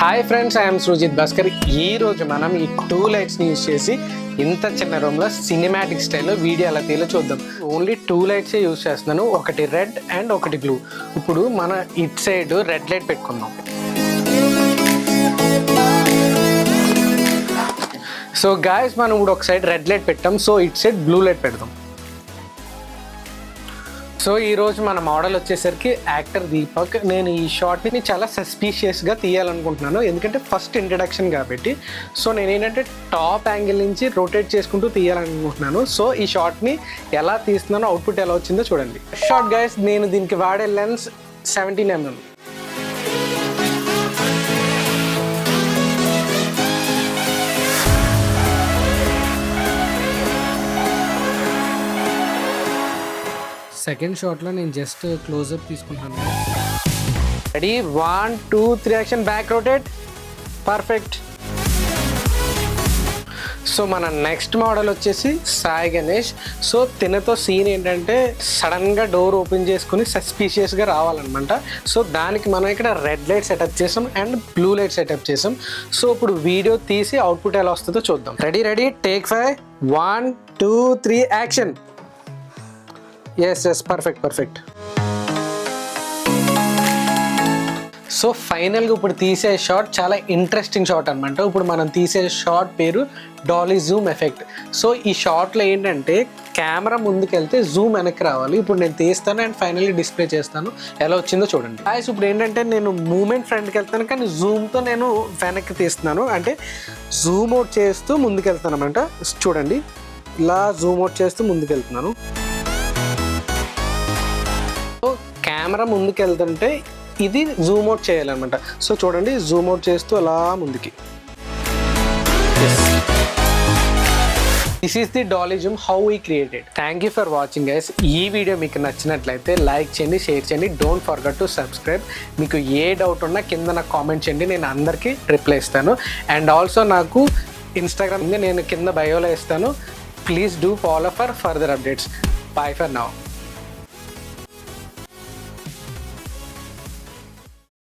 Hi friends, I'm Sujith Bhaskar. ఈరోజు మనం ఈ 2 లైట్స్ని యూజ్ చేసి ఇంత చిన్న రూమ్లో సినిమాటిక్ స్టైల్లో వీడియో ఎలా తీయాలో చూద్దాం. ఓన్లీ 2 లైట్సే యూజ్ చేస్తున్నాను, ఒకటి రెడ్ అండ్ ఒకటి బ్లూ. ఇప్పుడు మన ఇట్ సైడ్ రెడ్ లైట్ పెట్టుకుందాం. సో గాయస్, మనం ఇప్పుడు ఒక సైడ్ రెడ్ లైట్ పెట్టాం, so it side blue light పెడదాం. సో ఈరోజు మన మోడల్ వచ్చేసరికి యాక్టర్ దీపక్. నేను ఈ షాట్ని చాలా సస్పీషియస్గా తీయాలనుకుంటున్నాను, ఎందుకంటే ఫస్ట్ ఇంట్రడక్షన్ కాబట్టి. సో నేను ఏంటంటే టాప్ యాంగిల్ నుంచి రొటేట్ చేసుకుంటూ తీయాలనుకుంటున్నాను. సో ఈ షాట్ని ఎలా తీస్తున్నానో, అవుట్పుట్ ఎలా వచ్చిందో చూడండి. షార్ట్ గైస్, నేను దీనికి వాడే లెన్స్ 17mm. సెకండ్ షాట్లో నేను జస్ట్ క్లోజప్ తీసుకుంటాను. Ready, 1 2 3 action. Back rotate. Perfect. So మన నెక్స్ట్ మోడల్ వచ్చేసి సాయి గణేష్. సో తినతో సీన్ ఏంటంటే సడన్గా డోర్ ఓపెన్ చేసుకుని సస్పీషియస్గా రావాలన్నమాట. సో దానికి మనం ఇక్కడ రెడ్ లైట్ సెటప్ చేసాం అండ్ బ్లూ లైట్ సెటప్ చేసాం. సో ఇప్పుడు వీడియో తీసి అవుట్పుట్ ఎలా వస్తుందో చూద్దాం. Ready, take 5 1 2 3 action. Yes, perfect. So ఫైనల్గా ఇప్పుడు తీసే షాట్ చాలా ఇంట్రెస్టింగ్ షాట్ అనమాట. ఇప్పుడు మనం తీసే షాట్ పేరు డాలీ జూమ్ ఎఫెక్ట్. సో ఈ షాట్లో ఏంటంటే కెమెరా ముందుకెళ్తే జూమ్ వెనక్కి రావాలి. ఇప్పుడు నేను తీస్తాను అండ్ ఫైనల్లీ డిస్ప్లే చేస్తాను, ఎలా వచ్చిందో చూడండి. గాయ్స్, ఇప్పుడు ఏంటంటే నేను మూమెంట్ ఫ్రంట్కి వెళ్తాను, కానీ జూమ్తో నేను వెనక్కి తీస్తున్నాను. అంటే జూమ్ అవుట్ చేస్తూ ముందుకెళ్తాను అనమాట. చూడండి, ఇలా జూమ్ అవుట్ చేస్తూ ముందుకెళ్తున్నాను. కెమెరా ముందుకు వెళ్తుంటే ఇది జూమ్ అవుట్ చేయాలన్నమాట. సో చూడండి, జూమ్ అవుట్ చేస్తూ అలా ముందుకి. This is the Dolly Zoom how we created. Thank you for watching guys. ఈ వీడియో మీకు నచ్చినట్లయితే లైక్ చేయండి, షేర్ చేయండి. Don't forget to subscribe. మీకు ఏ డౌట్ ఉన్నా కింద నాకు కామెంట్ చేయండి, నేను అందరికీ రిప్లై ఇస్తాను. అండ్ ఆల్సో నాకు ఇన్స్టాగ్రామ్ నేను కింద బయోలో ఇస్తాను. Please do follow for further updates. By for now.